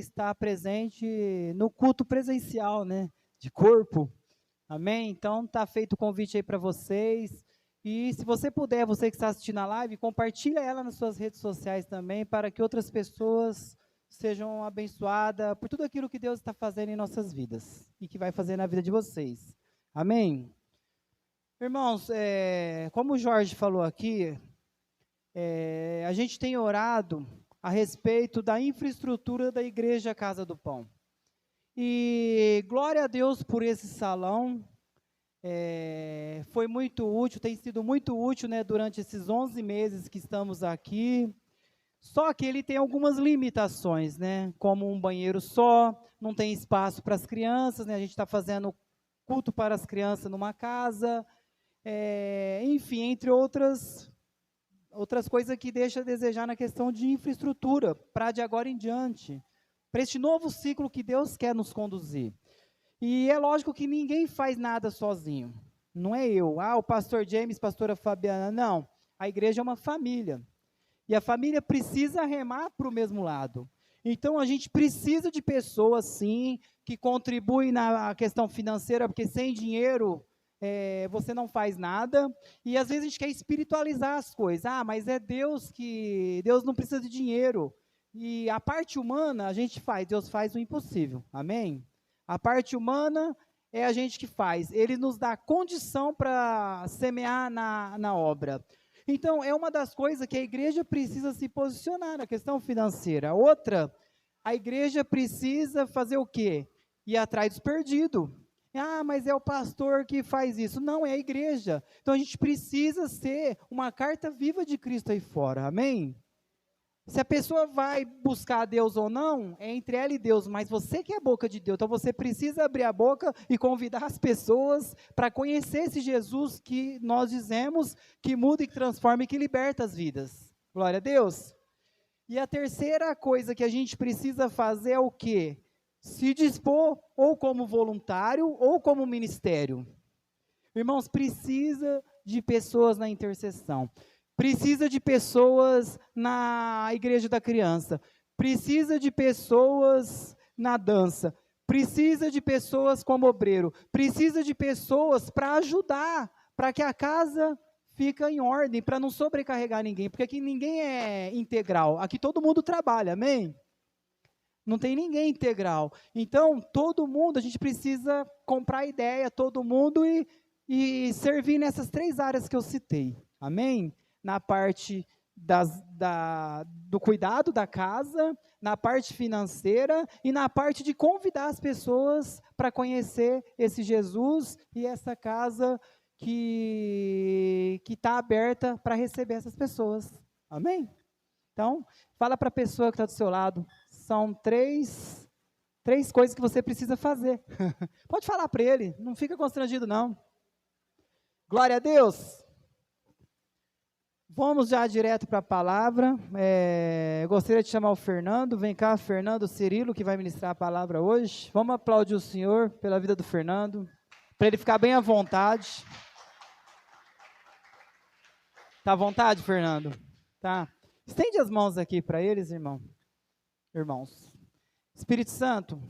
estar presente no culto presencial, né? De corpo. Amém? Então, tá feito o convite aí para vocês. E se você puder, você que está assistindo a live, compartilha ela nas suas redes sociais também, para que outras pessoas sejam abençoadas por tudo aquilo que Deus está fazendo em nossas vidas e que vai fazer na vida de vocês. Amém? Irmãos, como o Jorge falou aqui, a gente tem orado a respeito da infraestrutura da Igreja Casa do Pão. E glória a Deus por esse salão. Foi muito útil, tem sido muito útil, né, durante esses 11 meses que estamos aqui. Só que ele tem algumas limitações, né, como um banheiro só, não tem espaço para as crianças, né, a gente está fazendo culto para as crianças numa casa, enfim, entre outras coisas que deixa a desejar na questão de infraestrutura, para de agora em diante, para este novo ciclo que Deus quer nos conduzir. E é lógico que ninguém faz nada sozinho. Não é eu, o pastor James, pastora Fabiana, não. A igreja é uma família. E a família precisa remar para o mesmo lado. Então a gente precisa de pessoas, sim, que contribuem na questão financeira, porque sem dinheiro você não faz nada. E às vezes a gente quer espiritualizar as coisas. Mas é Deus Deus não precisa de dinheiro. E a parte humana a gente faz, Deus faz o impossível. Amém? A parte humana é a gente que faz. Ele nos dá condição para semear na obra. Então, é uma das coisas que a igreja precisa se posicionar na questão financeira. Outra, a igreja precisa fazer o quê? Ir atrás dos perdidos. Mas é o pastor que faz isso. Não, é a igreja. Então, a gente precisa ser uma carta viva de Cristo aí fora. Amém? Se a pessoa vai buscar Deus ou não, é entre ela e Deus, mas você que é a boca de Deus, então você precisa abrir a boca e convidar as pessoas para conhecer esse Jesus que nós dizemos que muda e que transforma e que liberta as vidas. Glória a Deus. E a terceira coisa que a gente precisa fazer é o quê? Se dispor ou como voluntário ou como ministério. Irmãos, precisa de pessoas na intercessão. Precisa de pessoas na igreja da criança, precisa de pessoas na dança, precisa de pessoas como obreiro, precisa de pessoas para ajudar, para que a casa fique em ordem, para não sobrecarregar ninguém, porque aqui ninguém é integral, aqui todo mundo trabalha, amém? Não tem ninguém integral, então todo mundo, a gente precisa comprar ideia, todo mundo e servir nessas 3 áreas que eu citei, amém? Na parte do cuidado da casa, na parte financeira e na parte de convidar as pessoas para conhecer esse Jesus e essa casa que está aberta para receber essas pessoas. Amém? Então, fala para a pessoa que está do seu lado. São três coisas que você precisa fazer. Pode falar para ele, não fica constrangido não. Glória a Deus. Vamos já direto para a palavra. Gostaria de chamar o Fernando. Vem cá, Fernando Cirilo, que vai ministrar a palavra hoje. Vamos aplaudir o Senhor pela vida do Fernando, para ele ficar bem à vontade. Está à vontade, Fernando? Tá. Estende as mãos aqui para eles, irmãos. Espírito Santo,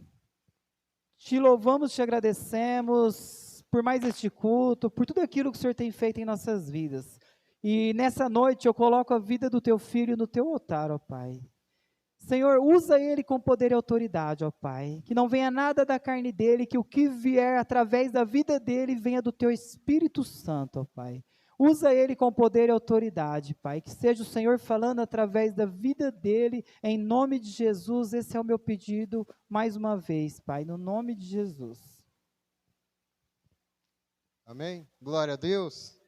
te louvamos, te agradecemos por mais este culto, por tudo aquilo que o Senhor tem feito em nossas vidas. E nessa noite eu coloco a vida do teu filho no teu altar, ó Pai. Senhor, usa ele com poder e autoridade, ó Pai. Que não venha nada da carne dele, que o que vier através da vida dele venha do teu Espírito Santo, ó Pai. Usa ele com poder e autoridade, Pai. Que seja o Senhor falando através da vida dele, em nome de Jesus. Esse é o meu pedido mais uma vez, Pai, no nome de Jesus. Amém? Glória a Deus.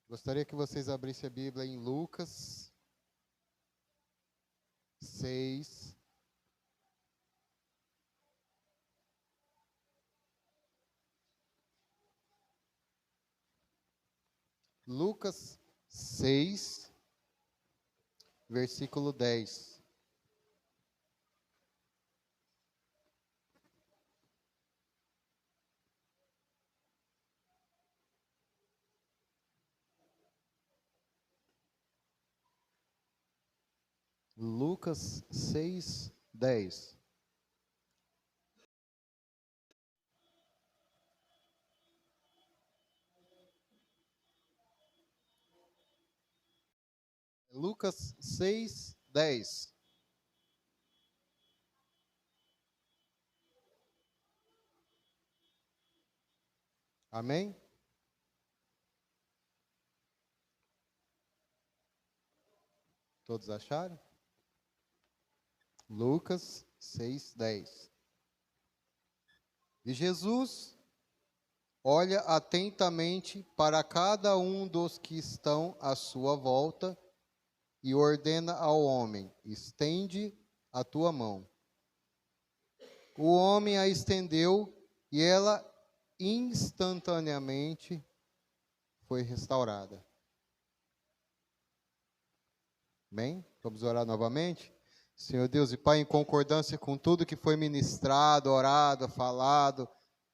Gostaria que vocês abrissem a Bíblia em Lucas 6. Lucas 6, versículo 10. Lucas 6, 10. Lucas 6, 10. Amém? Todos acharam? Lucas 6, 10. E Jesus olha atentamente para cada um dos que estão à sua volta e ordena ao homem: estende a tua mão. O homem a estendeu e ela instantaneamente foi restaurada. Amém? Vamos orar novamente? Senhor Deus e Pai, em concordância com tudo que foi ministrado, orado, falado,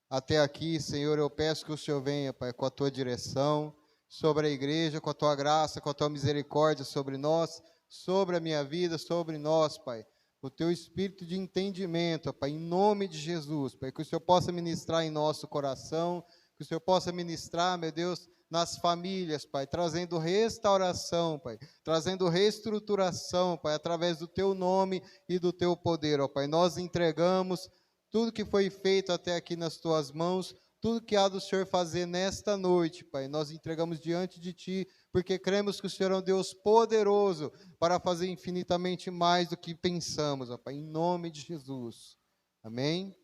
até aqui, Senhor, eu peço que o Senhor venha, Pai, com a tua direção, sobre a igreja, com a tua graça, com a tua misericórdia sobre nós, sobre a minha vida, sobre nós, Pai. O teu espírito de entendimento, Pai, em nome de Jesus, Pai, que o Senhor possa ministrar em nosso coração, que o Senhor possa ministrar, meu Deus, nas famílias, Pai, trazendo restauração, Pai, trazendo reestruturação, Pai, através do teu nome e do teu poder, ó Pai. Nós entregamos tudo que foi feito até aqui nas tuas mãos, tudo que há do Senhor fazer nesta noite, Pai, nós entregamos diante de Ti, porque cremos que o Senhor é um Deus poderoso para fazer infinitamente mais do que pensamos, ó Pai, em nome de Jesus. Amém?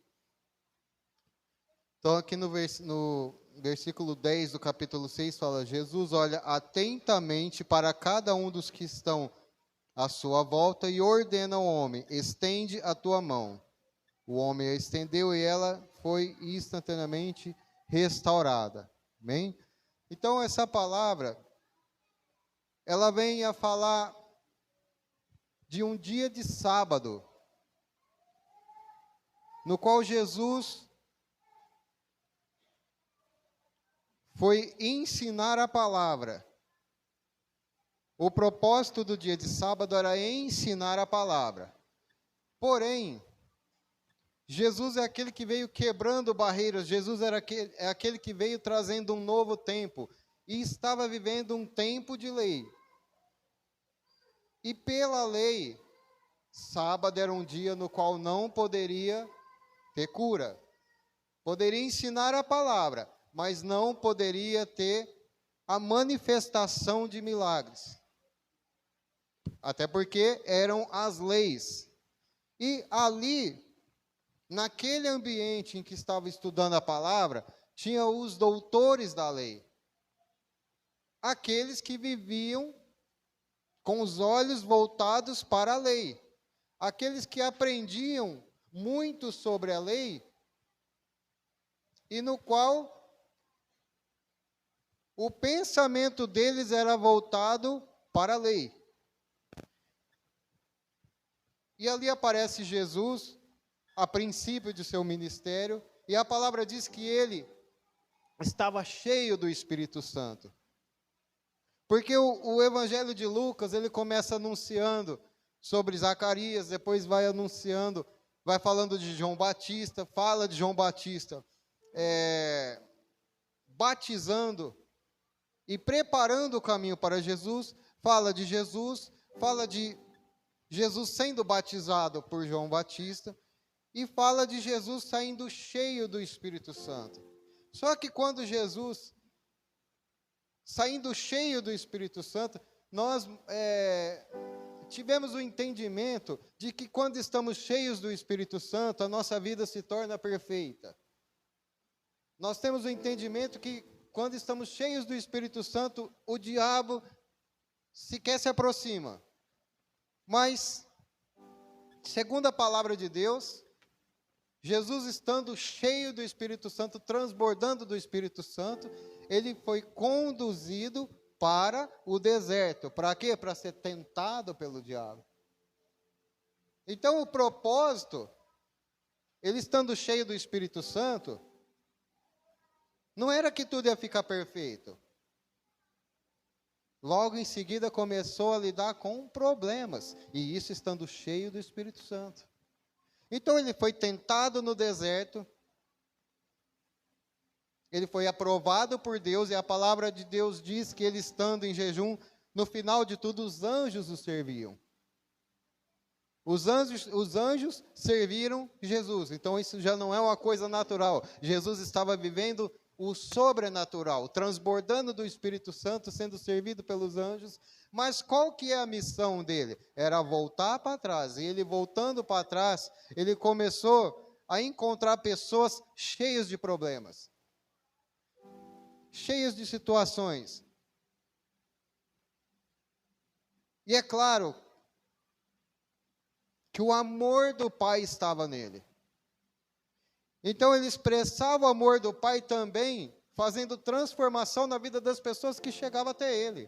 Então, aqui no versículo 10 do capítulo 6, fala: Jesus olha atentamente para cada um dos que estão à sua volta e ordena ao homem: estende a tua mão. O homem a estendeu e ela foi instantaneamente restaurada. Amém? Então, essa palavra, ela vem a falar de um dia de sábado, no qual Jesus foi ensinar a palavra. O propósito do dia de sábado era ensinar a palavra. Porém, Jesus é aquele que veio quebrando barreiras, Jesus é aquele que veio trazendo um novo tempo, e estava vivendo um tempo de lei. E pela lei, sábado era um dia no qual não poderia ter cura. Poderia ensinar a palavra, mas não poderia ter a manifestação de milagres. Até porque eram as leis. E ali, naquele ambiente em que estava estudando a palavra, tinha os doutores da lei. Aqueles que viviam com os olhos voltados para a lei. Aqueles que aprendiam muito sobre a lei e no qual o pensamento deles era voltado para a lei. E ali aparece Jesus, a princípio de seu ministério, e a palavra diz que ele estava cheio do Espírito Santo. Porque o Evangelho de Lucas, ele começa anunciando sobre Zacarias, depois vai anunciando, vai falando de João Batista, fala de João Batista batizando e preparando o caminho para Jesus, fala de Jesus sendo batizado por João Batista, e fala de Jesus saindo cheio do Espírito Santo. Só que quando Jesus, saindo cheio do Espírito Santo, nós tivemos o entendimento de que quando estamos cheios do Espírito Santo, a nossa vida se torna perfeita. Nós temos o entendimento que quando estamos cheios do Espírito Santo, o diabo sequer se aproxima. Mas, segundo a palavra de Deus, Jesus estando cheio do Espírito Santo, transbordando do Espírito Santo, ele foi conduzido para o deserto. Para quê? Para ser tentado pelo diabo. Então, o propósito, ele estando cheio do Espírito Santo, não era que tudo ia ficar perfeito. Logo em seguida começou a lidar com problemas, e isso estando cheio do Espírito Santo. Então ele foi tentado no deserto, ele foi aprovado por Deus, e a palavra de Deus diz que ele estando em jejum, no final de tudo os anjos o serviam. Os anjos serviram Jesus, então isso já não é uma coisa natural. Jesus estava vivendo o sobrenatural, transbordando do Espírito Santo, sendo servido pelos anjos. Mas qual que é a missão dele? Era voltar para trás. E ele voltando para trás, ele começou a encontrar pessoas cheias de problemas, cheias de situações. E é claro que o amor do Pai estava nele. Então ele expressava o amor do Pai também, fazendo transformação na vida das pessoas que chegavam até ele.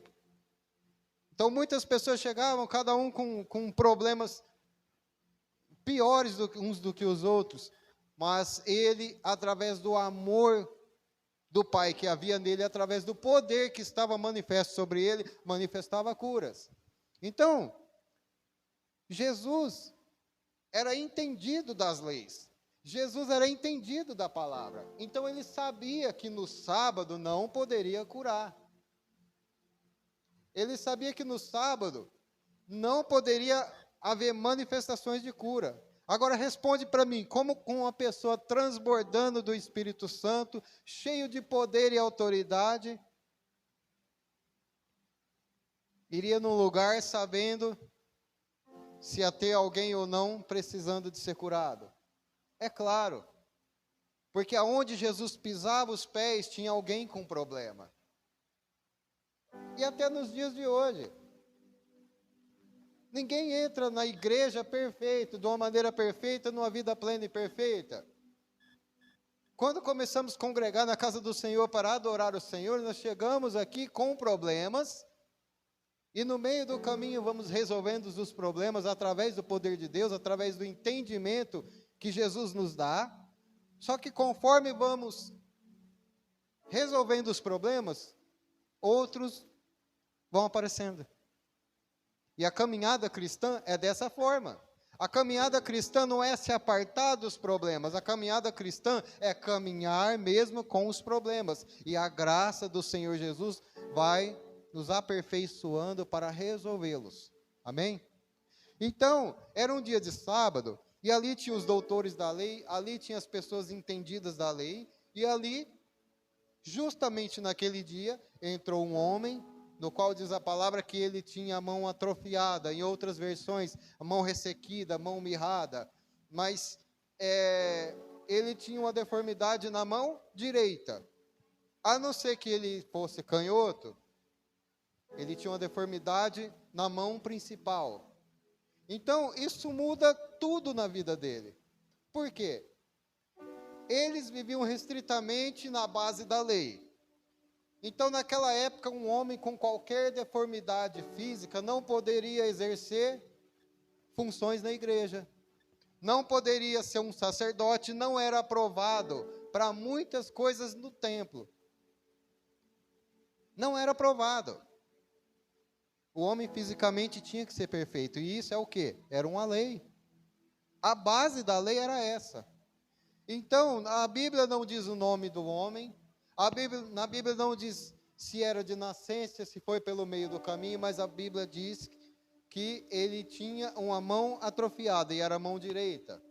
Então muitas pessoas chegavam, cada um com problemas piores uns do que os outros, mas ele, através do amor do Pai que havia nele, através do poder que estava manifesto sobre ele, manifestava curas. Então, Jesus era entendido das leis. Jesus era entendido da palavra. Então ele sabia que no sábado não poderia curar. Ele sabia que no sábado não poderia haver manifestações de cura. Agora responde para mim, como com uma pessoa transbordando do Espírito Santo, cheio de poder e autoridade, iria num lugar sabendo se ia ter alguém ou não precisando de ser curado? É claro, porque aonde Jesus pisava os pés, tinha alguém com problema. E até nos dias de hoje, ninguém entra na igreja perfeito, de uma maneira perfeita, numa vida plena e perfeita. Quando começamos a congregar na casa do Senhor para adorar o Senhor, nós chegamos aqui com problemas, e no meio do caminho vamos resolvendo os problemas através do poder de Deus, através do entendimento que Jesus nos dá. Só que conforme vamos resolvendo os problemas, outros vão aparecendo. E a caminhada cristã é dessa forma. A caminhada cristã não é se apartar dos problemas, a caminhada cristã é caminhar mesmo com os problemas. E a graça do Senhor Jesus vai nos aperfeiçoando para resolvê-los. Amém? Então, era um dia de sábado, e ali tinha os doutores da lei, ali tinha as pessoas entendidas da lei, e ali, justamente naquele dia, entrou um homem, no qual diz a palavra que ele tinha a mão atrofiada, em outras versões, a mão ressequida, a mão mirrada, mas ele tinha uma deformidade na mão direita. A não ser que ele fosse canhoto, ele tinha uma deformidade na mão principal. Então, isso muda tudo na vida dele. Por quê? Eles viviam restritamente na base da lei. Então, naquela época, um homem com qualquer deformidade física não poderia exercer funções na igreja. Não poderia ser um sacerdote, não era aprovado para muitas coisas no templo. Não era aprovado. O homem fisicamente tinha que ser perfeito. E isso é o quê? Era uma lei. A base da lei era essa. Então, a Bíblia não diz o nome do homem. Na Bíblia não diz se era de nascença, se foi pelo meio do caminho. Mas a Bíblia diz que ele tinha uma mão atrofiada e era a mão direita.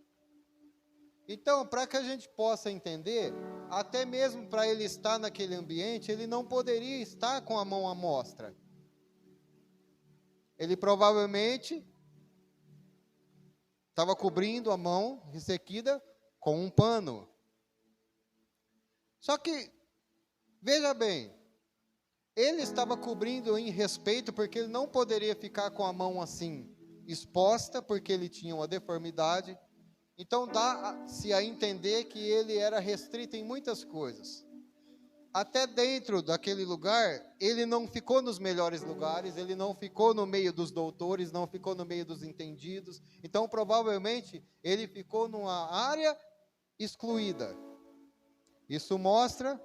Então, para que a gente possa entender, até mesmo para ele estar naquele ambiente, ele não poderia estar com a mão à mostra. Ele provavelmente estava cobrindo a mão ressequida com um pano. Só que, veja bem, ele estava cobrindo em respeito, porque ele não poderia ficar com a mão assim, exposta, porque ele tinha uma deformidade. Então, dá-se a entender que ele era restrito em muitas coisas. Até dentro daquele lugar, ele não ficou nos melhores lugares, ele não ficou no meio dos doutores, não ficou no meio dos entendidos. Então, provavelmente, ele ficou numa área excluída. Isso mostra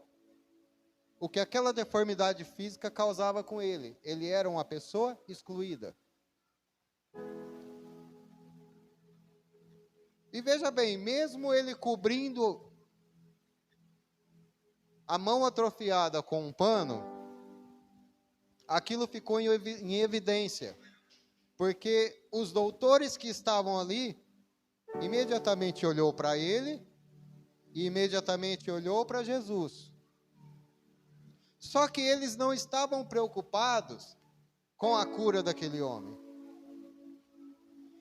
o que aquela deformidade física causava com ele. Ele era uma pessoa excluída. E veja bem, mesmo ele cobrindo a mão atrofiada com um pano, aquilo ficou em evidência, porque os doutores que estavam ali, imediatamente olhou para ele, e imediatamente olhou para Jesus. Só que eles não estavam preocupados com a cura daquele homem.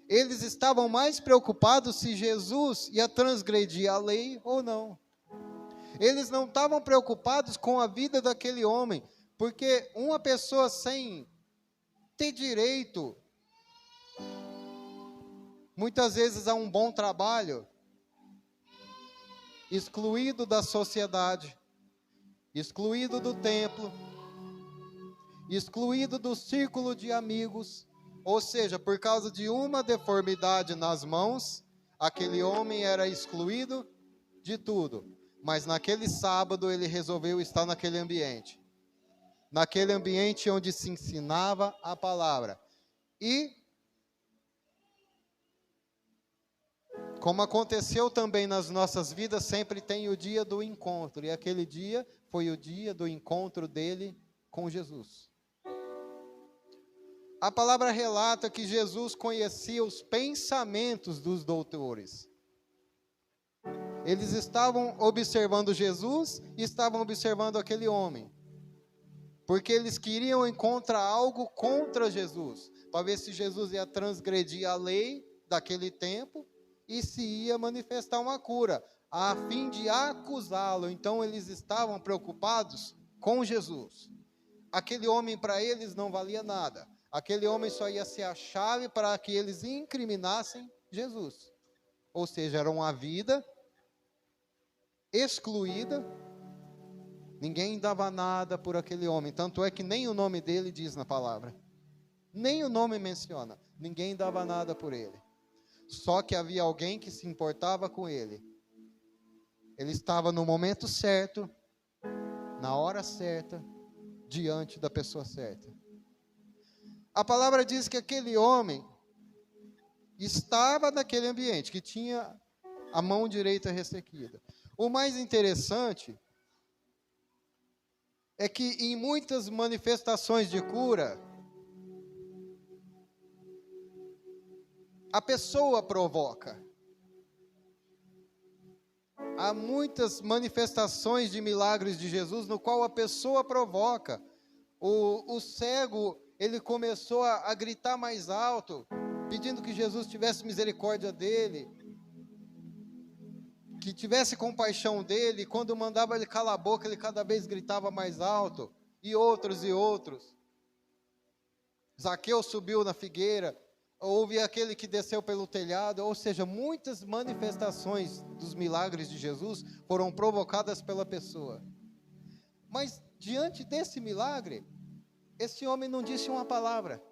Eles estavam mais preocupados se Jesus ia transgredir a lei ou não. Eles não estavam preocupados com a vida daquele homem, porque uma pessoa sem ter direito, muitas vezes, a um bom trabalho, excluído da sociedade, excluído do templo, excluído do círculo de amigos, ou seja, por causa de uma deformidade nas mãos, aquele homem era excluído de tudo. Mas naquele sábado ele resolveu estar naquele ambiente onde se ensinava a palavra. E, como aconteceu também nas nossas vidas, sempre tem o dia do encontro, e aquele dia foi o dia do encontro dele com Jesus. A palavra relata que Jesus conhecia os pensamentos dos doutores. Eles estavam observando Jesus e estavam observando aquele homem, porque eles queriam encontrar algo contra Jesus, para ver se Jesus ia transgredir a lei daquele tempo e se ia manifestar uma cura, a fim de acusá-lo. Então eles estavam preocupados com Jesus. Aquele homem para eles não valia nada. Aquele homem só ia ser a chave para que eles incriminassem Jesus. Ou seja, era uma vida excluída. Ninguém dava nada por aquele homem. Tanto é que nem o nome dele diz na palavra. Nem o nome menciona. Ninguém dava nada por ele. Só que havia alguém que se importava com ele. Ele estava no momento certo, na hora certa, diante da pessoa certa. A palavra diz que aquele homem estava naquele ambiente, que tinha a mão direita ressequida. O mais interessante é que em muitas manifestações de cura, a pessoa provoca. Há muitas manifestações de milagres de Jesus no qual a pessoa provoca. O cego, ele começou a gritar mais alto, pedindo que Jesus tivesse misericórdia dele, que tivesse compaixão dele. E quando mandava ele calar a boca, ele cada vez gritava mais alto, e outros. Zaqueu subiu na figueira, houve aquele que desceu pelo telhado. Ou seja, muitas manifestações dos milagres de Jesus foram provocadas pela pessoa. Mas diante desse milagre, esse homem não disse uma palavra.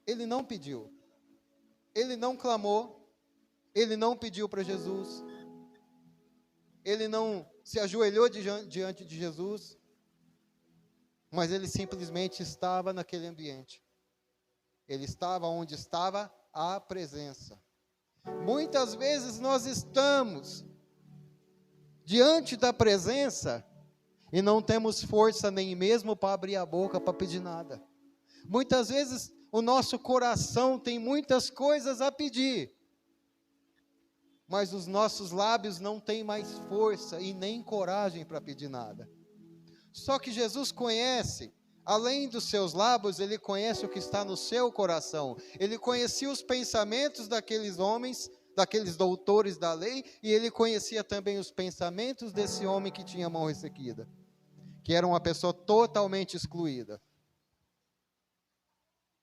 Ele não pediu. Ele não clamou. Ele não pediu para Jesus. Ele não se ajoelhou diante de Jesus. Mas ele simplesmente estava naquele ambiente. Ele estava onde estava a presença. Muitas vezes nós estamos diante da presença e não temos força nem mesmo para abrir a boca para pedir nada. Muitas vezes o nosso coração tem muitas coisas a pedir, mas os nossos lábios não têm mais força e nem coragem para pedir nada. Só que Jesus conhece, além dos seus lábios, ele conhece o que está no seu coração. Ele conhecia os pensamentos daqueles homens, daqueles doutores da lei, e ele conhecia também os pensamentos desse homem que tinha a mão ressequida, que era uma pessoa totalmente excluída.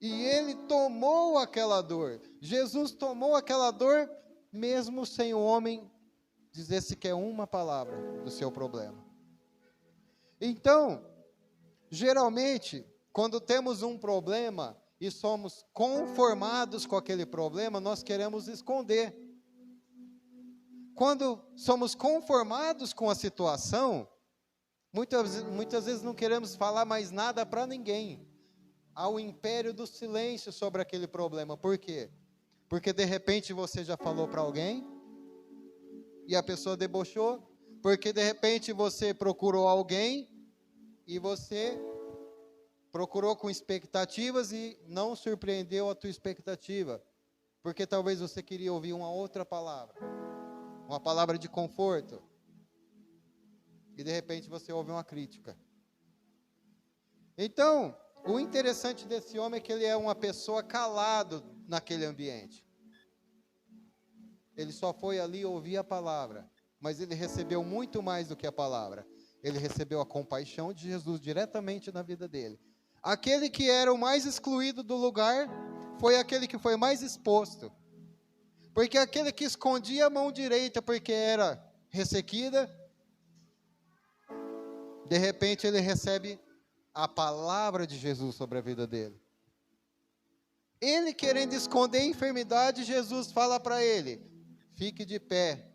E ele tomou aquela dor. Jesus tomou aquela dor, mesmo sem o homem dizer sequer uma palavra do seu problema. Então, geralmente, quando temos um problema e somos conformados com aquele problema, nós queremos esconder. Quando somos conformados com a situação, Muitas vezes não queremos falar mais nada para ninguém. Há o império do silêncio sobre aquele problema. Por quê? Porque de repente você já falou para alguém e a pessoa debochou. Porque de repente você procurou alguém e você procurou com expectativas e não surpreendeu a tua expectativa. Porque talvez você queria ouvir uma outra palavra. Uma palavra de conforto. E de repente você ouve uma crítica. Então, o interessante desse homem é que ele é uma pessoa calado naquele ambiente. Ele só foi ali ouvir a palavra, mas ele recebeu muito mais do que a palavra. Ele recebeu a compaixão de Jesus diretamente na vida dele. Aquele que era o mais excluído do lugar foi aquele que foi mais exposto. Porque aquele que escondia a mão direita porque era ressequida, de repente ele recebe a palavra de Jesus sobre a vida dele. Ele querendo esconder a enfermidade, Jesus fala para ele, fique de pé.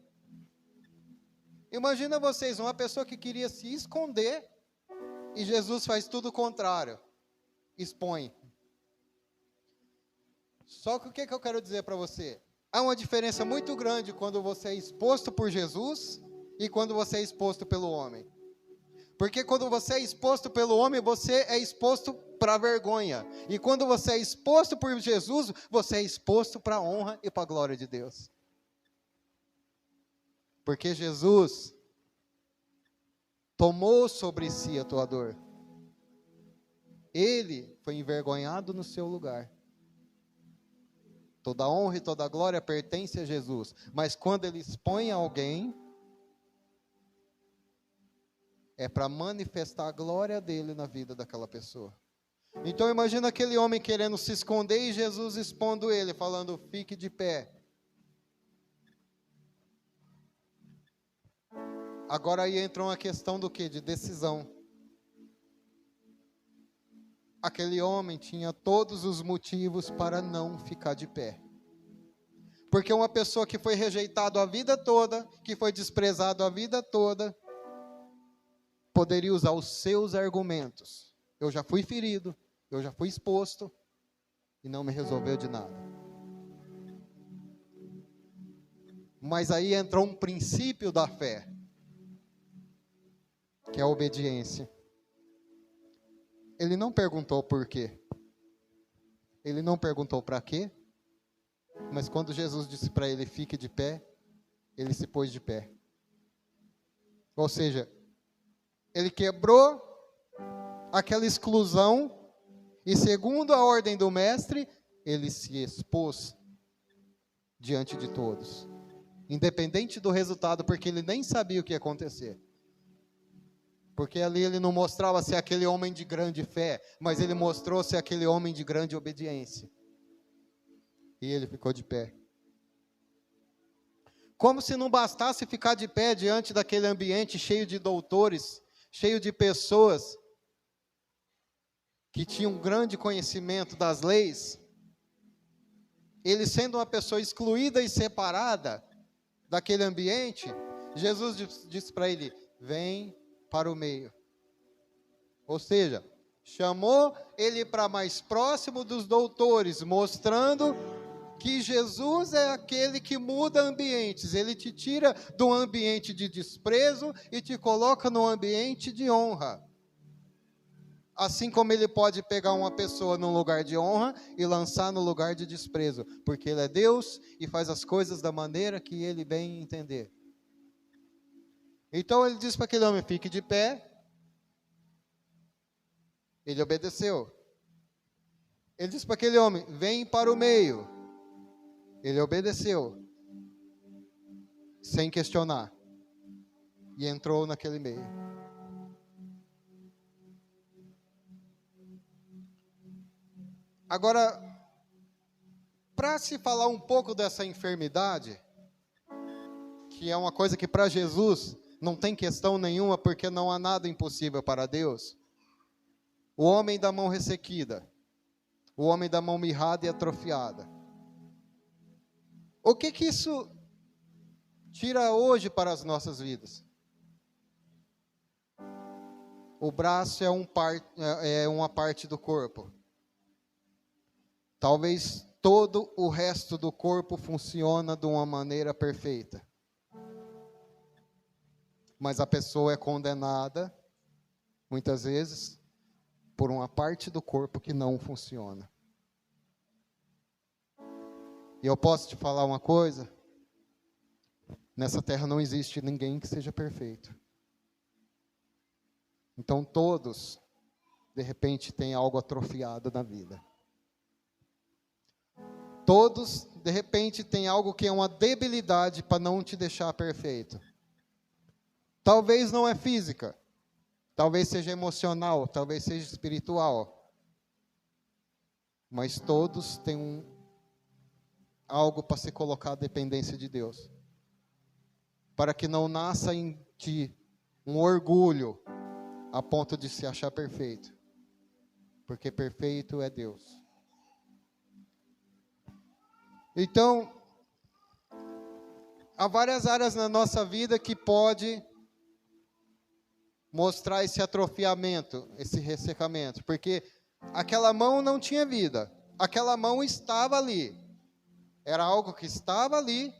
Imagina vocês, uma pessoa que queria se esconder, e Jesus faz tudo o contrário, expõe. Só que o que eu quero dizer para você? Há uma diferença muito grande quando você é exposto por Jesus, e quando você é exposto pelo homem. Porque quando você é exposto pelo homem, você é exposto para a vergonha. E quando você é exposto por Jesus, você é exposto para a honra e para a glória de Deus. Porque Jesus tomou sobre si a tua dor. Ele foi envergonhado no seu lugar. Toda honra e toda glória pertence a Jesus. Mas quando ele expõe alguém, é para manifestar a glória dele na vida daquela pessoa. Então imagina aquele homem querendo se esconder e Jesus expondo ele, falando, fique de pé. Agora aí entra uma questão do quê? De decisão. Aquele homem tinha todos os motivos para não ficar de pé. Porque uma pessoa que foi rejeitado a vida toda, que foi desprezado a vida toda, poderia usar os seus argumentos. Eu já fui ferido, eu já fui exposto, e não me resolveu de nada. Mas aí entrou um princípio da fé, que é a obediência. Ele não perguntou por quê. Ele não perguntou para quê. Mas quando Jesus disse para ele, fique de pé, ele se pôs de pé. Ou seja, ele quebrou aquela exclusão e, segundo a ordem do mestre, ele se expôs diante de todos. Independente do resultado, porque ele nem sabia o que ia acontecer. Porque ali ele não mostrava ser aquele homem de grande fé, mas ele mostrou ser aquele homem de grande obediência. E ele ficou de pé. Como se não bastasse ficar de pé diante daquele ambiente cheio de doutores, cheio de pessoas que tinham um grande conhecimento das leis, ele sendo uma pessoa excluída e separada daquele ambiente, Jesus disse para ele, vem para o meio. Ou seja, chamou ele para mais próximo dos doutores, mostrando que Jesus é aquele que muda ambientes. Ele te tira do ambiente de desprezo e te coloca no ambiente de honra. Assim como ele pode pegar uma pessoa num lugar de honra e lançar no lugar de desprezo, porque ele é Deus e faz as coisas da maneira que ele bem entender. Então ele disse para aquele homem, fique de pé. Ele obedeceu. Ele disse para aquele homem, vem para o meio. Ele obedeceu, sem questionar, e entrou naquele meio. Agora, para se falar um pouco dessa enfermidade, que é uma coisa que para Jesus não tem questão nenhuma, porque não há nada impossível para Deus. O homem da mão ressequida, o homem da mão mirrada e atrofiada. O que isso tira hoje para as nossas vidas? o braço é uma parte do corpo. Talvez todo o resto do corpo funciona de uma maneira perfeita. Mas a pessoa é condenada, muitas vezes, por uma parte do corpo que não funciona. E eu posso te falar uma coisa? Nessa terra não existe ninguém que seja perfeito. Então todos, de repente, têm algo atrofiado na vida. Todos, de repente, têm algo que é uma debilidade para não te deixar perfeito. Talvez não é física, talvez seja emocional, talvez seja espiritual. Mas todos têm algo para se colocar à dependência de Deus. Para que não nasça em ti um orgulho a ponto de se achar perfeito. Porque perfeito é Deus. Então, há várias áreas na nossa vida que pode mostrar esse atrofiamento, esse ressecamento. Porque aquela mão não tinha vida. Aquela mão estava ali. Era algo que estava ali,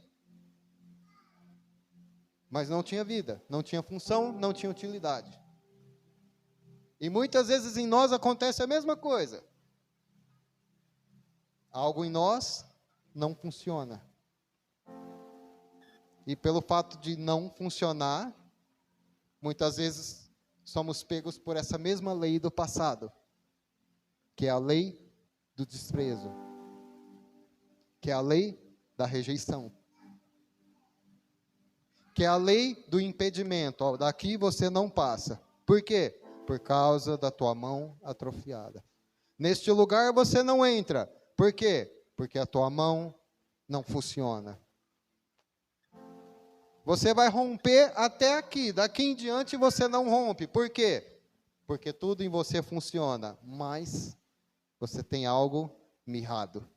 mas não tinha vida, não tinha função, não tinha utilidade. E muitas vezes em nós acontece a mesma coisa. Algo em nós não funciona. E pelo fato de não funcionar, muitas vezes somos pegos por essa mesma lei do passado, que é a lei do desprezo, que é a lei da rejeição, que é a lei do impedimento. Ó, daqui você não passa. Por quê? Por causa da tua mão atrofiada. Neste lugar você não entra. Por quê? Porque a tua mão não funciona. Você vai romper até aqui. Daqui em diante você não rompe. Por quê? Porque tudo em você funciona, mas você tem algo mirrado.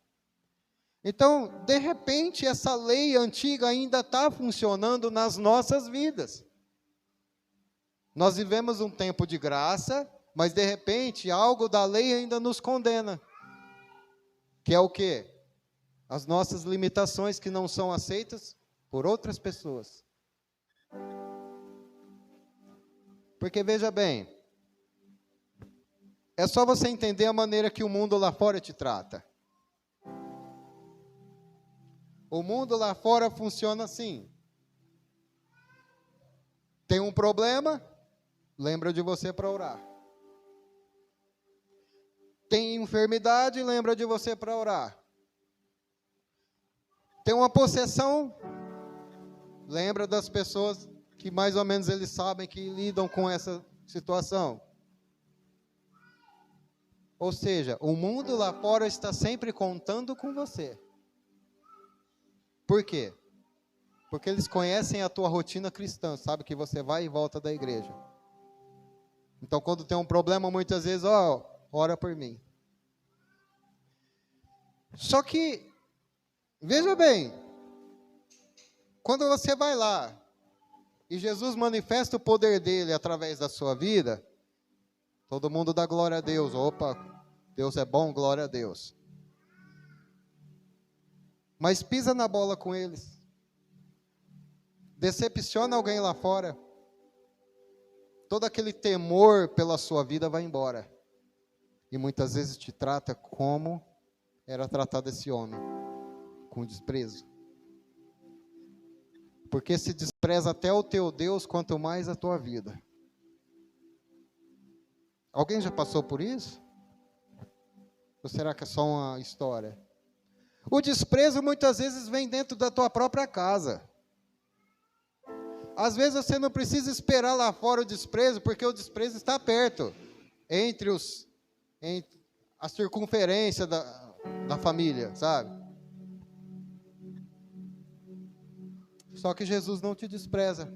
Então, de repente, essa lei antiga ainda está funcionando nas nossas vidas. Nós vivemos um tempo de graça, mas de repente, algo da lei ainda nos condena. Que é o quê? As nossas limitações que não são aceitas por outras pessoas. Porque veja bem, é só você entender a maneira que o mundo lá fora te trata. O mundo lá fora funciona assim. Tem um problema, lembra de você para orar. Tem enfermidade, lembra de você para orar. Tem uma possessão, lembra das pessoas que mais ou menos eles sabem que lidam com essa situação. Ou seja, o mundo lá fora está sempre contando com você. Por quê? Porque eles conhecem a tua rotina cristã, sabe que você vai e volta da igreja. Então, quando tem um problema, muitas vezes, ora por mim. Só que, veja bem, quando você vai lá, e Jesus manifesta o poder dele através da sua vida, todo mundo dá glória a Deus. Opa, Deus é bom, glória a Deus. Mas pisa na bola com eles. Decepciona alguém lá fora. Todo aquele temor pela sua vida vai embora. E muitas vezes te trata como era tratado esse homem. Com desprezo. Porque se despreza até o teu Deus, quanto mais a tua vida. Alguém já passou por isso? Ou será que é só uma história? O desprezo muitas vezes vem dentro da tua própria casa. Às vezes você não precisa esperar lá fora o desprezo, porque o desprezo está perto, entre a circunferência da família, sabe? Só que Jesus não te despreza.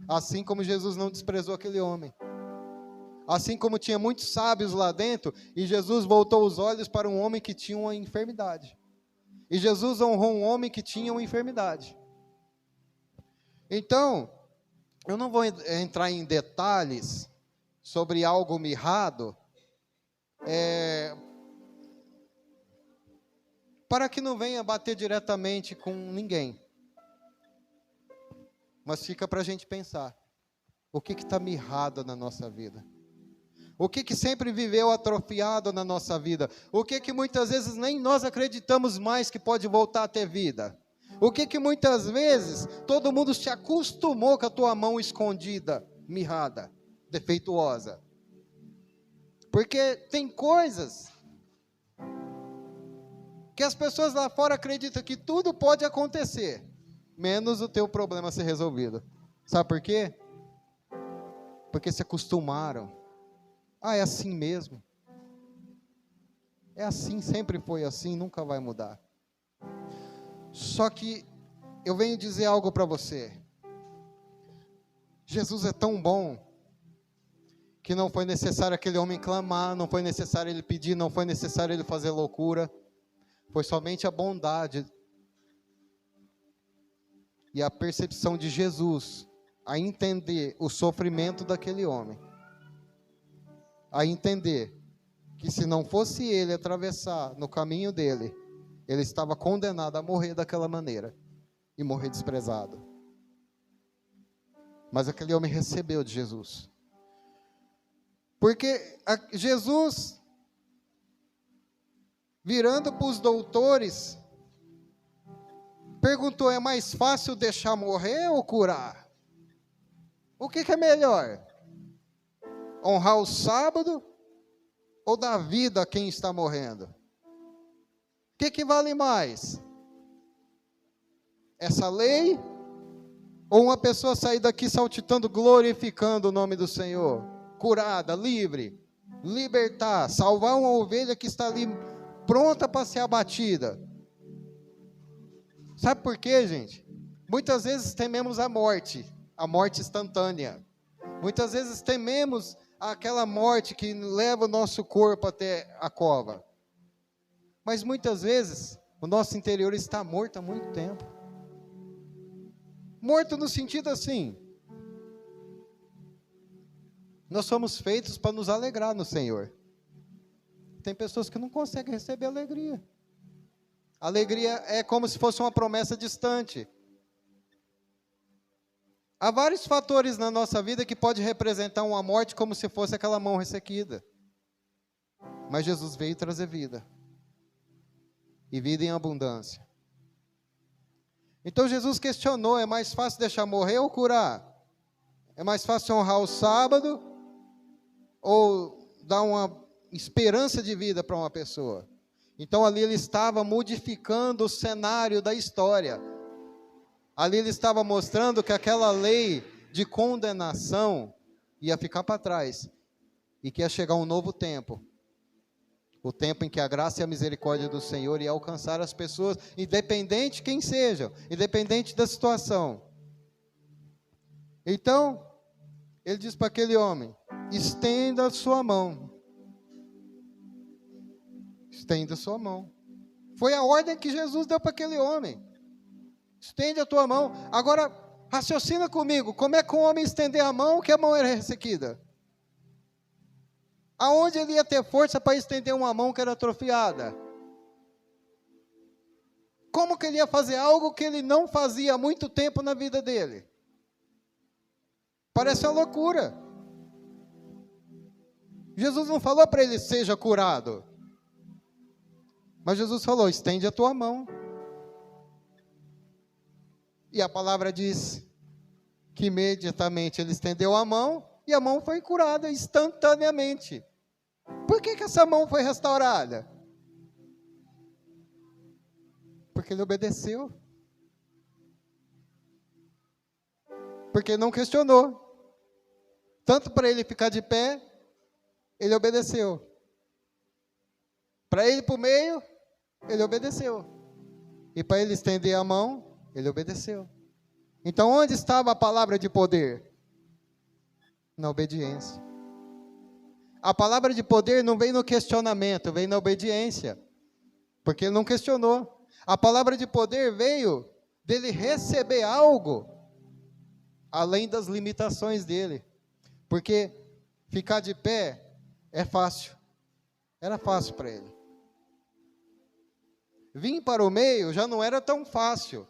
Assim como Jesus não desprezou aquele homem. Assim como tinha muitos sábios lá dentro, e Jesus voltou os olhos para um homem que tinha uma enfermidade. E Jesus honrou um homem que tinha uma enfermidade. Então, eu não vou entrar em detalhes sobre algo mirrado, para que não venha bater diretamente com ninguém. Mas fica para a gente pensar, o que está mirrado na nossa vida? O que sempre viveu atrofiado na nossa vida? O que muitas vezes nem nós acreditamos mais que pode voltar a ter vida? O que muitas vezes todo mundo se acostumou com a tua mão escondida, mirrada, defeituosa? Porque tem coisas que as pessoas lá fora acreditam que tudo pode acontecer, menos o teu problema ser resolvido. Sabe por quê? Porque se acostumaram. Ah, é assim mesmo. É assim, sempre foi assim, nunca vai mudar. Só que eu venho dizer algo para você. Jesus é tão bom que não foi necessário aquele homem clamar, não foi necessário ele pedir, não foi necessário ele fazer loucura. Foi somente a bondade e a percepção de Jesus a entender o sofrimento daquele homem. A entender que se não fosse ele atravessar no caminho dele, ele estava condenado a morrer daquela maneira e morrer desprezado. Mas aquele homem recebeu de Jesus. Porque Jesus, virando para os doutores, perguntou: é mais fácil deixar morrer ou curar? O que é melhor? Honrar o sábado ou dar vida a quem está morrendo? O que vale mais? Essa lei ou uma pessoa sair daqui saltitando, glorificando o nome do Senhor? Curada, livre, libertar, salvar uma ovelha que está ali pronta para ser abatida. Sabe por quê, gente? Muitas vezes tememos a morte instantânea. Muitas vezes tememos aquela morte que leva o nosso corpo até a cova. Mas muitas vezes o nosso interior está morto há muito tempo. Morto no sentido assim: nós somos feitos para nos alegrar no Senhor. Tem pessoas que não conseguem receber alegria. Alegria é como se fosse uma promessa distante. Há vários fatores na nossa vida que pode representar uma morte como se fosse aquela mão ressequida. Mas Jesus veio trazer vida. E vida em abundância. Então Jesus questionou: é mais fácil deixar morrer ou curar? É mais fácil honrar o sábado ou dar uma esperança de vida para uma pessoa? Então ali ele estava modificando o cenário da história. Ali ele estava mostrando que aquela lei de condenação ia ficar para trás e que ia chegar um novo tempo. O tempo em que a graça e a misericórdia do Senhor ia alcançar as pessoas, independente de quem sejam, independente da situação. Então, ele diz para aquele homem: estenda a sua mão. Estenda a sua mão. Foi a ordem que Jesus deu para aquele homem. Estende a tua mão. Agora, raciocina comigo. Como é que um homem estender a mão que a mão era ressequida? Aonde ele ia ter força para estender uma mão que era atrofiada? Como que ele ia fazer algo que ele não fazia há muito tempo na vida dele? Parece uma loucura. Jesus não falou para ele: seja curado. Mas Jesus falou: estende a tua mão. E a palavra diz que imediatamente ele estendeu a mão e a mão foi curada instantaneamente. Por que essa mão foi restaurada? Porque ele obedeceu. Porque não questionou. Tanto para ele ficar de pé, ele obedeceu. Para ele ir para o meio, ele obedeceu. E para ele estender a mão, ele obedeceu. Então, onde estava a palavra de poder? Na obediência. A palavra de poder não vem no questionamento, vem na obediência. Porque ele não questionou. A palavra de poder veio dele receber algo além das limitações dele. Porque ficar de pé é fácil. Era fácil para ele. Vir para o meio já não era tão fácil.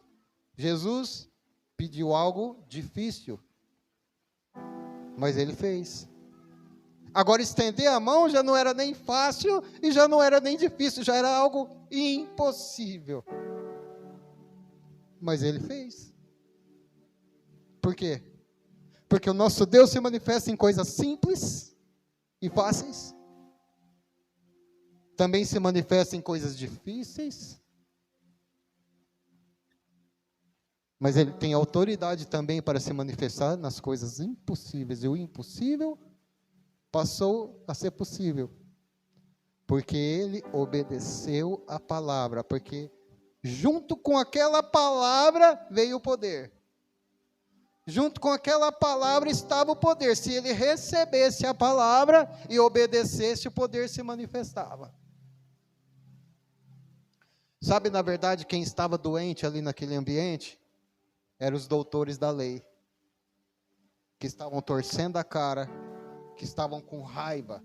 Jesus pediu algo difícil, mas ele fez. Agora, estender a mão já não era nem fácil e já não era nem difícil, já era algo impossível. Mas ele fez. Por quê? Porque o nosso Deus se manifesta em coisas simples e fáceis. Também se manifesta em coisas difíceis. Mas ele tem autoridade também para se manifestar nas coisas impossíveis. E o impossível passou a ser possível, porque ele obedeceu a palavra, porque junto com aquela palavra veio o poder. Junto com aquela palavra estava o poder. Se ele recebesse a palavra e obedecesse, o poder se manifestava. Sabe, na verdade, quem estava doente ali naquele ambiente? Eram os doutores da lei, que estavam torcendo a cara, que estavam com raiva,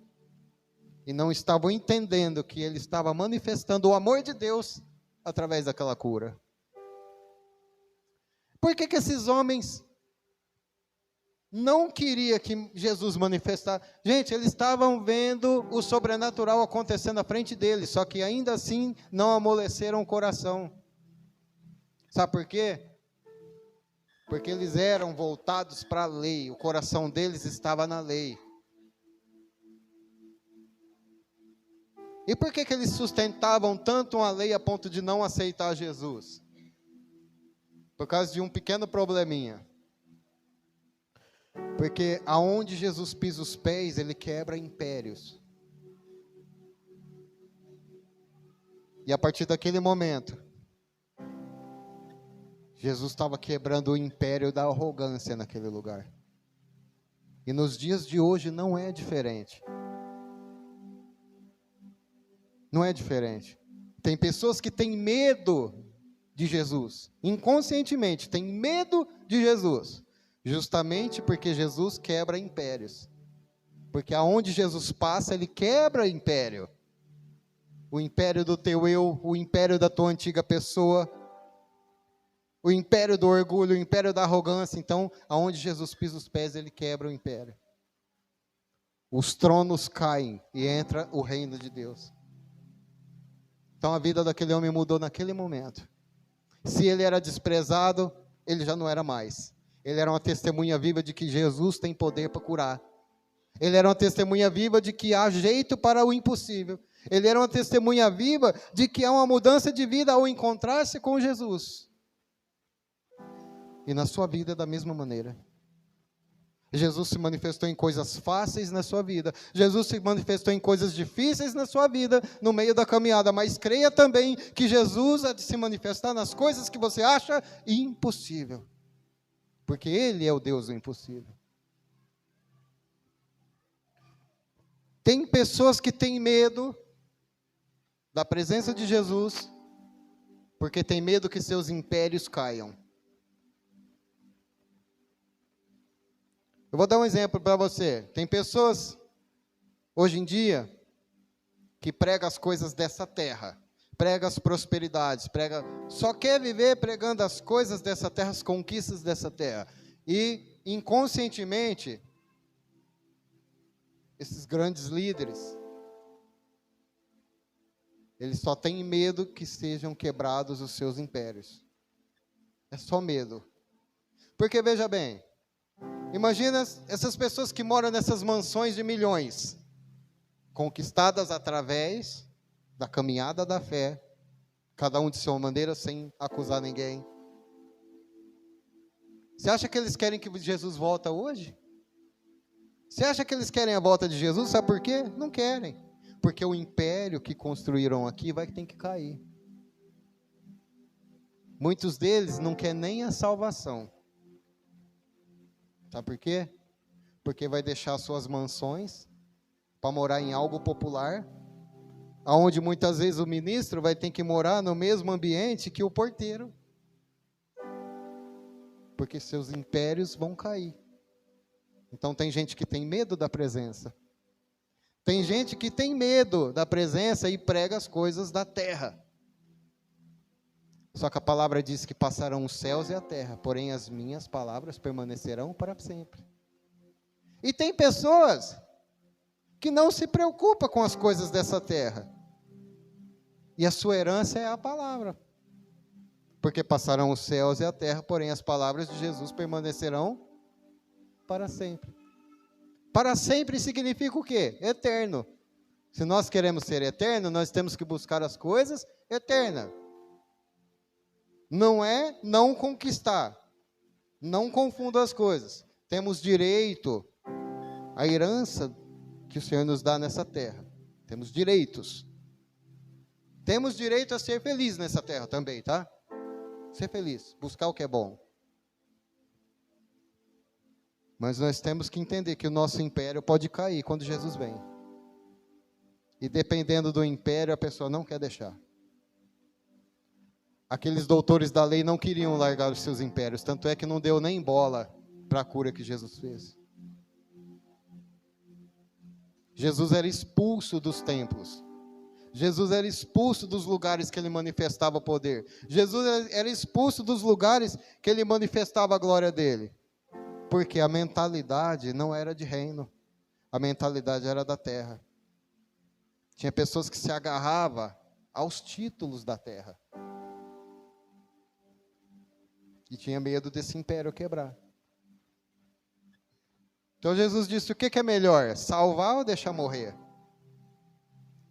e não estavam entendendo que ele estava manifestando o amor de Deus através daquela cura. Por que esses homens não queriam que Jesus manifestasse? Gente, eles estavam vendo o sobrenatural acontecendo à frente deles, só que ainda assim não amoleceram o coração. Sabe por quê? Porque eles eram voltados para a lei, o coração deles estava na lei. E por que eles sustentavam tanto a lei a ponto de não aceitar Jesus? Por causa de um pequeno probleminha. Porque aonde Jesus pisa os pés, ele quebra impérios. E a partir daquele momento, Jesus estava quebrando o império da arrogância naquele lugar. E nos dias de hoje não é diferente. Não é diferente. Tem pessoas que têm medo de Jesus. Inconscientemente, têm medo de Jesus. Justamente porque Jesus quebra impérios. Porque aonde Jesus passa, ele quebra império. O império do teu eu, o império da tua antiga pessoa, o império do orgulho, o império da arrogância. Então, aonde Jesus pisa os pés, ele quebra o império. Os tronos caem e entra o reino de Deus. Então, a vida daquele homem mudou naquele momento. Se ele era desprezado, ele já não era mais. Ele era uma testemunha viva de que Jesus tem poder para curar. Ele era uma testemunha viva de que há jeito para o impossível. Ele era uma testemunha viva de que há uma mudança de vida ao encontrar-se com Jesus. E na sua vida da mesma maneira. Jesus se manifestou em coisas fáceis na sua vida. Jesus se manifestou em coisas difíceis na sua vida, no meio da caminhada. Mas creia também que Jesus há de se manifestar nas coisas que você acha impossível. Porque Ele é o Deus do impossível. Tem pessoas que têm medo da presença de Jesus, porque tem medo que seus impérios caiam. Eu vou dar um exemplo para você. Tem pessoas, hoje em dia, que pregam as coisas dessa terra, prega as prosperidades, só quer viver pregando as coisas dessa terra, as conquistas dessa terra. E, inconscientemente, esses grandes líderes, eles só têm medo que sejam quebrados os seus impérios. É só medo. Porque, veja bem, imagina essas pessoas que moram nessas mansões de milhões, conquistadas através da caminhada da fé, cada um de sua maneira, sem acusar ninguém. Você acha que eles querem que Jesus volte hoje? Você acha que eles querem a volta de Jesus? Sabe por quê? Não querem. Porque o império que construíram aqui vai ter que cair. Muitos deles não querem nem a salvação. Sabe por quê? Porque vai deixar suas mansões para morar em algo popular, onde muitas vezes o ministro vai ter que morar no mesmo ambiente que o porteiro. Porque seus impérios vão cair. Então tem gente que tem medo da presença. Tem gente que tem medo da presença e prega as coisas da terra. Só que a palavra diz que passarão os céus e a terra, porém as minhas palavras permanecerão para sempre. E tem pessoas que não se preocupam com as coisas dessa terra. E a sua herança é a palavra. Porque passarão os céus e a terra, porém as palavras de Jesus permanecerão para sempre. Para sempre significa o quê? Eterno. Se nós queremos ser eterno, nós temos que buscar as coisas eternas. Não é não conquistar. Não confunda as coisas. Temos direito à herança que o Senhor nos dá nessa terra. Temos direitos. Temos direito a ser felizes nessa terra também, tá? Ser feliz, buscar o que é bom. Mas nós temos que entender que o nosso império pode cair quando Jesus vem. E dependendo do império, a pessoa não quer deixar. Aqueles doutores da lei não queriam largar os seus impérios, tanto é que não deu nem bola para a cura que Jesus fez. Jesus era expulso dos templos. Jesus era expulso dos lugares que ele manifestava poder. Jesus era expulso dos lugares que ele manifestava a glória dele. Porque a mentalidade não era de reino. A mentalidade era da terra. Tinha pessoas que se agarravam aos títulos da terra. E tinha medo desse império quebrar. Então Jesus disse, o que é melhor? Salvar ou deixar morrer?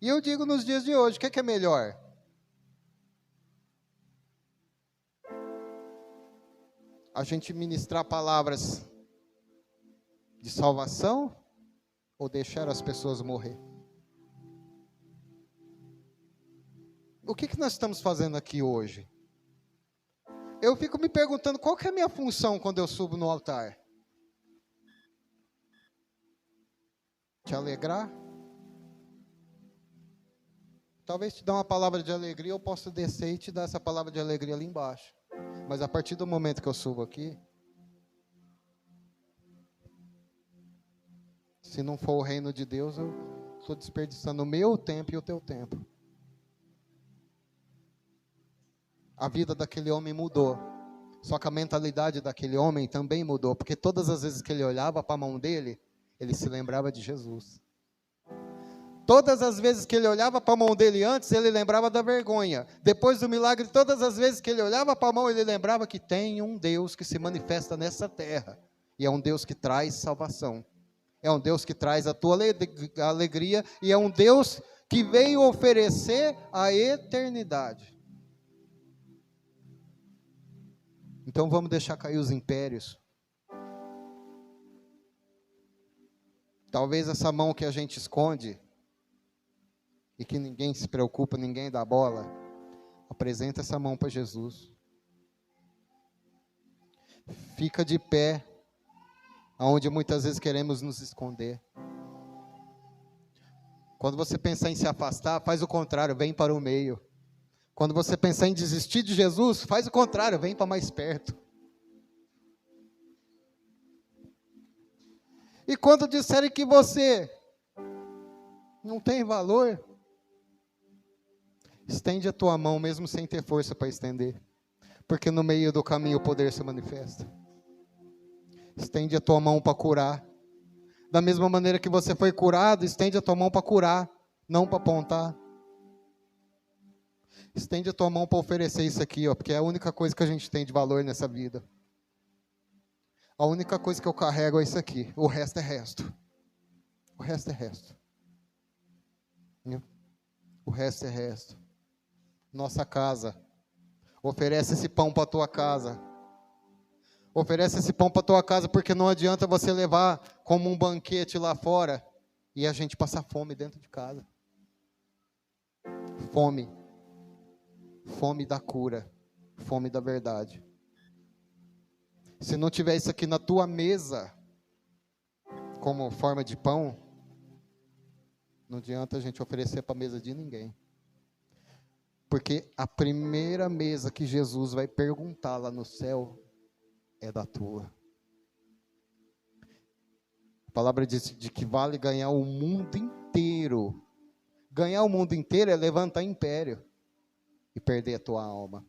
E eu digo nos dias de hoje, o que é melhor? A gente ministrar palavras de salvação ou deixar as pessoas morrer? O que nós estamos fazendo aqui hoje? Eu fico me perguntando qual que é a minha função quando eu subo no altar? Te alegrar? Talvez te dar uma palavra de alegria, eu possa descer e te dar essa palavra de alegria ali embaixo. Mas a partir do momento que eu subo aqui, se não for o reino de Deus, eu estou desperdiçando o meu tempo e o teu tempo. A vida daquele homem mudou. Só que a mentalidade daquele homem também mudou. Porque todas as vezes que ele olhava para a mão dele, ele se lembrava de Jesus. Todas as vezes que ele olhava para a mão dele antes, ele lembrava da vergonha. Depois do milagre, todas as vezes que ele olhava para a mão, ele lembrava que tem um Deus que se manifesta nessa terra. E é um Deus que traz salvação. É um Deus que traz a tua alegria. E é um Deus que veio oferecer a eternidade. Então vamos deixar cair os impérios. Talvez essa mão que a gente esconde e que ninguém se preocupa, ninguém dá bola, apresenta essa mão para Jesus. Fica de pé, aonde muitas vezes queremos nos esconder. Quando você pensar em se afastar, faz o contrário, vem para o meio. Quando você pensar em desistir de Jesus, faz o contrário, vem para mais perto. E quando disserem que você não tem valor, estende a tua mão mesmo sem ter força para estender. Porque no meio do caminho o poder se manifesta. Estende a tua mão para curar. Da mesma maneira que você foi curado, estende a tua mão para curar, não para apontar. Estende a tua mão para oferecer isso aqui, ó, porque é a única coisa que a gente tem de valor nessa vida. A única coisa que eu carrego é isso aqui. O resto é resto. O resto é resto. O resto é resto. Nossa casa. Oferece esse pão para a tua casa. Oferece esse pão para a tua casa, porque não adianta você levar como um banquete lá fora e a gente passar fome dentro de casa. Fome. Fome da cura, fome da verdade. Se não tiver isso aqui na tua mesa, como forma de pão, não adianta a gente oferecer para a mesa de ninguém. Porque a primeira mesa que Jesus vai perguntar lá no céu é da tua. palavra diz de que vale ganhar o mundo inteiro. Ganhar o mundo inteiro é levantar império e perder a tua alma.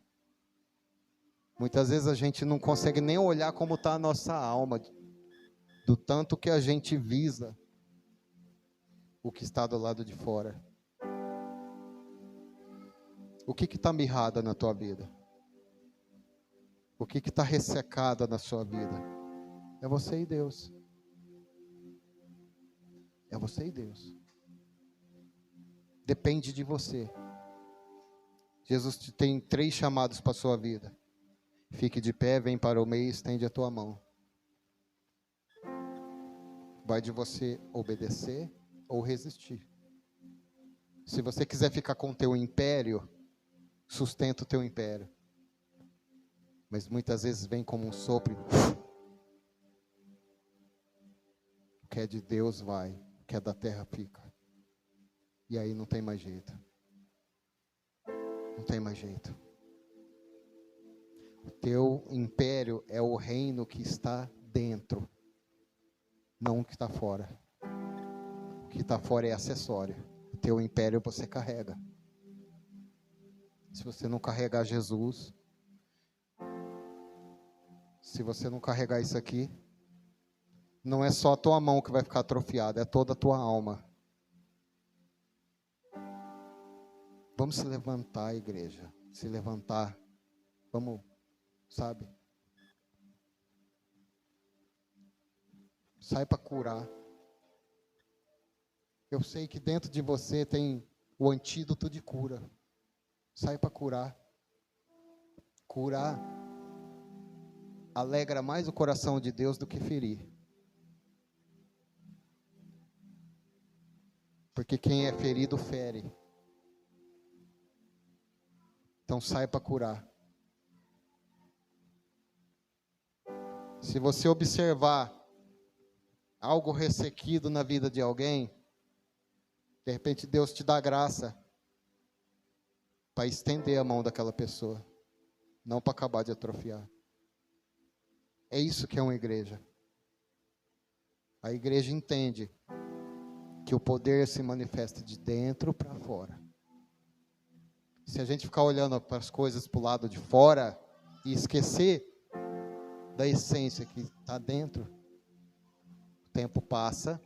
Muitas vezes a gente não consegue nem olhar como está a nossa alma, do tanto que a gente visa o que está do lado de fora. O que está mirrado na tua vida? O que está ressecado na sua vida? É você e Deus. É você e Deus. Depende de você. Jesus tem 3 chamados para a sua vida. Fique de pé, vem para o meio e estende a tua mão. Vai de você obedecer ou resistir. Se você quiser ficar com o teu império, sustenta o teu império. Mas muitas vezes vem como um sopro. O que é de Deus vai, o que é da terra fica. E aí não tem mais jeito. Não tem mais jeito. O teu império é o reino que está dentro, não o que está fora. O que está fora é acessório. O teu império você carrega. Se você não carregar Jesus, se você não carregar isso aqui, não é só a tua mão que vai ficar atrofiada, é toda a tua alma. Vamos se levantar, igreja. Se levantar. Vamos, sabe? Sai para curar. Eu sei que dentro de você tem o antídoto de cura. Sai para curar. Curar alegra mais o coração de Deus do que ferir. Porque quem é ferido fere. Então sai para curar. Se você observar algo ressequido na vida de alguém, de repente Deus te dá graça para estender a mão daquela pessoa, não para acabar de atrofiar. É isso que é uma igreja. A igreja entende que o poder se manifesta de dentro para fora. Se a gente ficar olhando para as coisas para o lado de fora e esquecer da essência que está dentro, o tempo passa,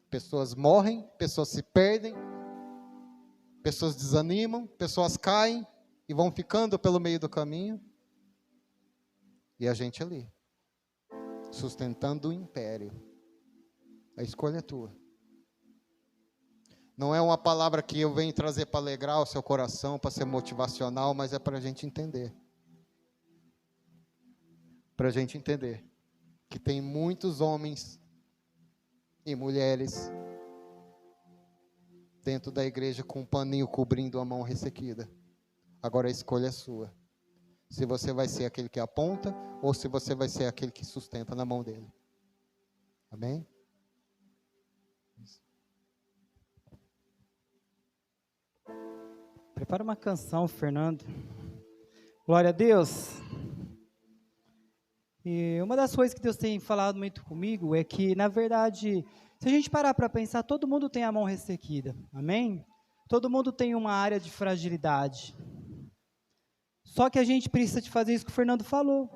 pessoas morrem, pessoas se perdem, pessoas desanimam, pessoas caem e vão ficando pelo meio do caminho. E a gente ali, sustentando o império. A escolha é tua. Não é uma palavra que eu venho trazer para alegrar o seu coração, para ser motivacional, mas é para a gente entender. Para a gente entender que tem muitos homens e mulheres dentro da igreja com um paninho cobrindo a mão ressequida. Agora a escolha é sua. Se você vai ser aquele que aponta ou se você vai ser aquele que sustenta na mão dele. Amém? Prepara uma canção, Fernando. Glória a Deus. E uma das coisas que Deus tem falado muito comigo é que, na verdade, se a gente parar para pensar, todo mundo tem a mão ressequida. Amém? Todo mundo tem uma área de fragilidade. Só que a gente precisa de fazer isso que o Fernando falou.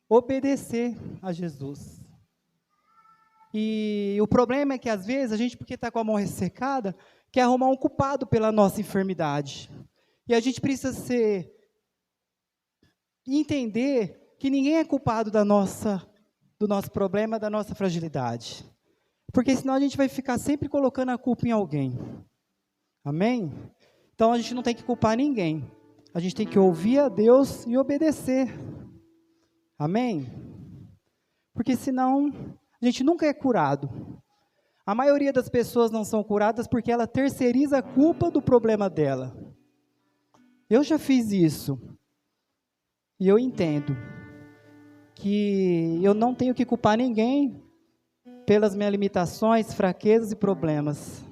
Obedecer a Jesus. E o problema é que, às vezes, a gente, porque está com a mão ressecada, quer arrumar um culpado pela nossa enfermidade. E a gente precisa entender que ninguém é culpado do nosso problema, da nossa fragilidade. Porque senão a gente vai ficar sempre colocando a culpa em alguém. Amém? Então a gente não tem que culpar ninguém. A gente tem que ouvir a Deus e obedecer. Amém? Porque senão a gente nunca é curado. A maioria das pessoas não são curadas porque ela terceiriza a culpa do problema dela. Eu já fiz isso. E eu entendo que eu não tenho que culpar ninguém pelas minhas limitações, fraquezas e problemas.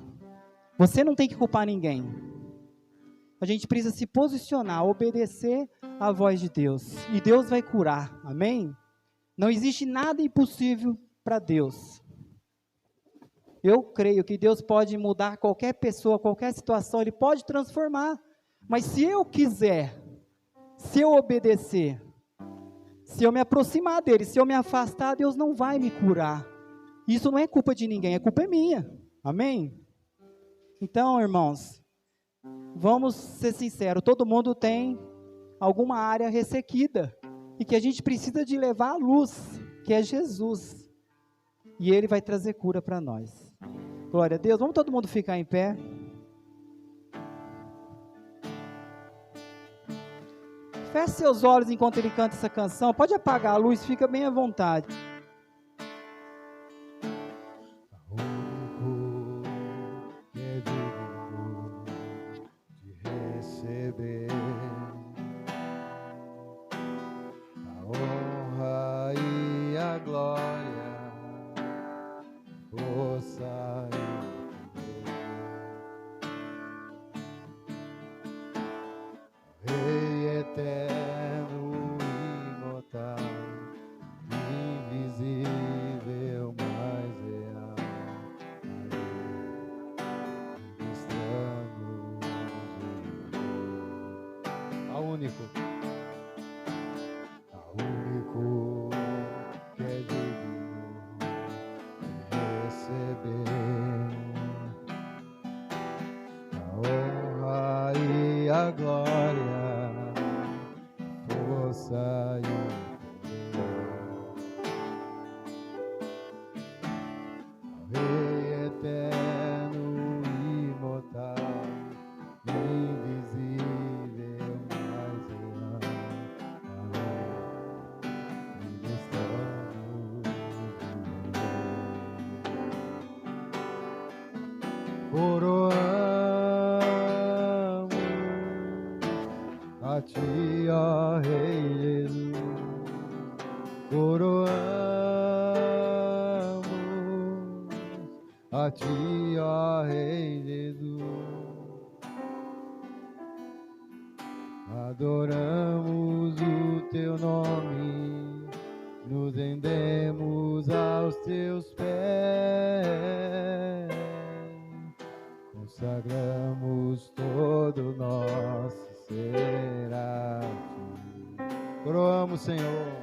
Você não tem que culpar ninguém. A gente precisa se posicionar, obedecer à voz de Deus. E Deus vai curar. Amém? Não existe nada impossível para Deus. Eu creio que Deus pode mudar qualquer pessoa, qualquer situação, Ele pode transformar. Mas se eu quiser, se eu obedecer, se eu me aproximar dEle, se eu me afastar, Deus não vai me curar. Isso não é culpa de ninguém, a culpa é minha. Amém? Então, irmãos, vamos ser sinceros, todo mundo tem alguma área ressequida, e que a gente precisa de levar a luz, que é Jesus, e Ele vai trazer cura para nós. Glória a Deus. Vamos todo mundo ficar em pé. Feche seus olhos enquanto ele canta essa canção. Pode apagar a luz, fica bem à vontade. Coroamos a Ti, ó Rei Jesus. Coroamos a Ti, ó Rei Jesus. Adoramos o Teu nome, nos rendemos aos Teus pés. Consagramos todo nosso ser a Ti. Coroamos, Senhor.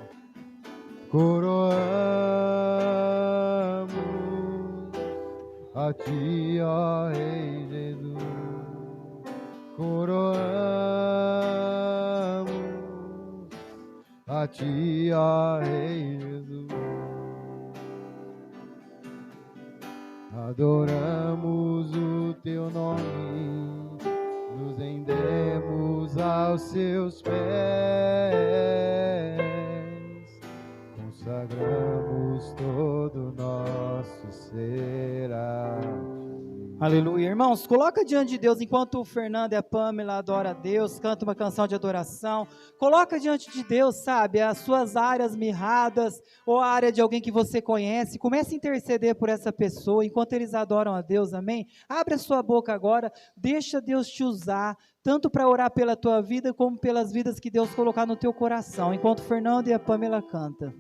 Coroamos a Ti, ó Rei Jesus. Coroamos a Ti, ó Rei Jesus. Adoramos o Teu nome, nos rendemos aos Seus pés, consagramos todo nosso ser a Ti. Aleluia. Irmãos, coloca diante de Deus, enquanto o Fernando e a Pamela adoram a Deus, canta uma canção de adoração, coloca diante de Deus, sabe, as suas áreas mirradas, ou a área de alguém que você conhece, comece a interceder por essa pessoa, enquanto eles adoram a Deus, amém? Abre a sua boca agora, deixa Deus te usar, tanto para orar pela tua vida, como pelas vidas que Deus colocar no teu coração, enquanto o Fernando e a Pamela cantam.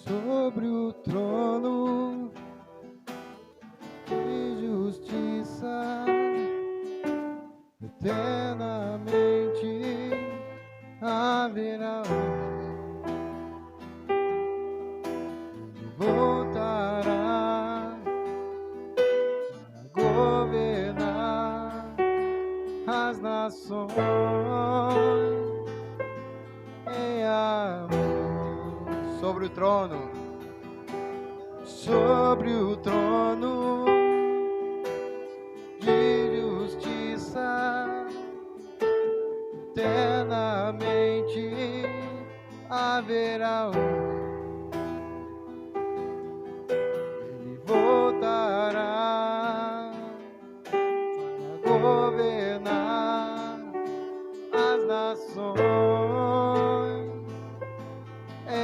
Sobre o trono de justiça, eternamente haverá e voltará a governar as nações em amor. Sobre o trono, de justiça, eternamente haverá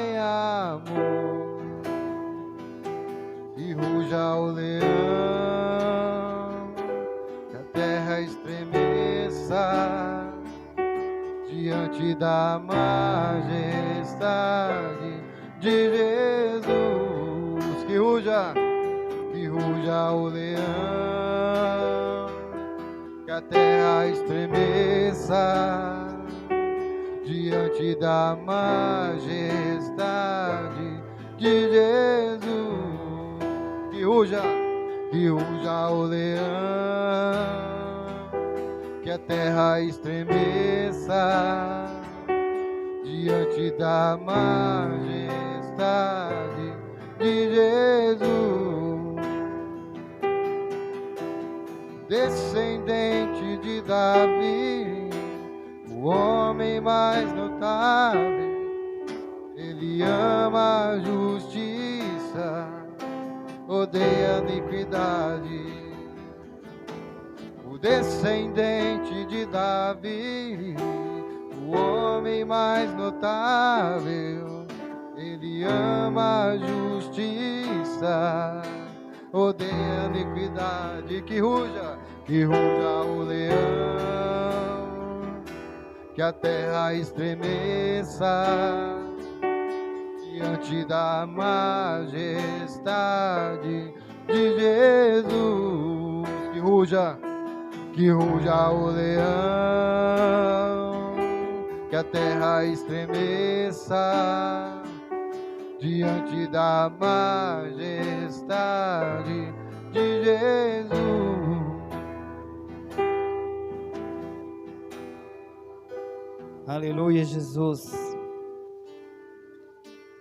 em amor, e ruja o leão, que a terra estremeça diante da majestade de Jesus. Que ruja o leão, que a terra estremeça diante da majestade de Jesus. Que ruja o leão, que a terra estremeça diante da majestade de Jesus. Descendente de Davi, o homem mais notável, ele ama a justiça, odeia a iniquidade. O descendente de Davi, o homem mais notável, ele ama a justiça, odeia a iniquidade. Que ruja o leão, que a terra estremeça diante da majestade de Jesus. Que ruja o leão, que a terra estremeça diante da majestade de Jesus. Aleluia, Jesus.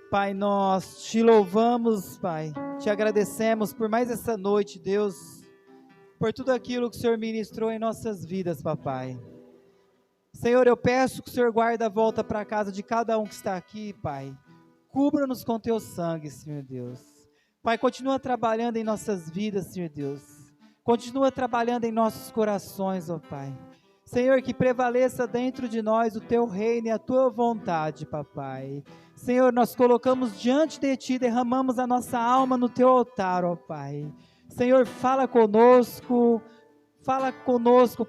Pai, nós te louvamos, Pai, te agradecemos por mais essa noite, Deus, por tudo aquilo que o Senhor ministrou em nossas vidas, Papai. Senhor, eu peço que o Senhor guarde a volta para casa de cada um que está aqui, Pai. Cubra-nos com teu sangue, Senhor Deus. Pai, continua trabalhando em nossas vidas, Senhor Deus. Continua trabalhando em nossos corações, ó Pai. Senhor, que prevaleça dentro de nós o teu reino e a tua vontade, Papai. Senhor, nós colocamos diante de ti, derramamos a nossa alma no teu altar, ó Pai. Senhor, fala conosco,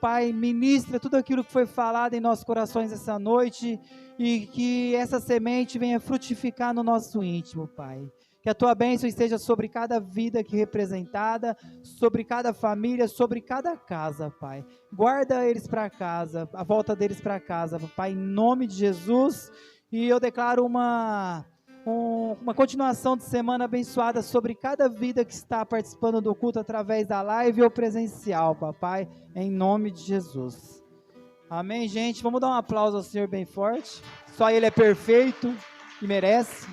Pai, ministra tudo aquilo que foi falado em nossos corações essa noite e que essa semente venha frutificar no nosso íntimo, Pai. Que a tua bênção esteja sobre cada vida aqui representada, sobre cada família, sobre cada casa, Pai. Guarda eles para casa, a volta deles para casa, Pai, em nome de Jesus. E eu declaro uma continuação de semana abençoada sobre cada vida que está participando do culto através da live ou presencial, Papai, em nome de Jesus. Amém, gente? Vamos dar um aplauso ao Senhor bem forte. Só Ele é perfeito e merece.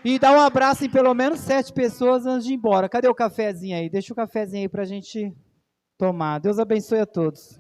E dá um abraço em pelo menos 7 pessoas antes de ir embora. Cadê o cafezinho aí? Deixa o cafezinho aí para a gente tomar. Deus abençoe a todos.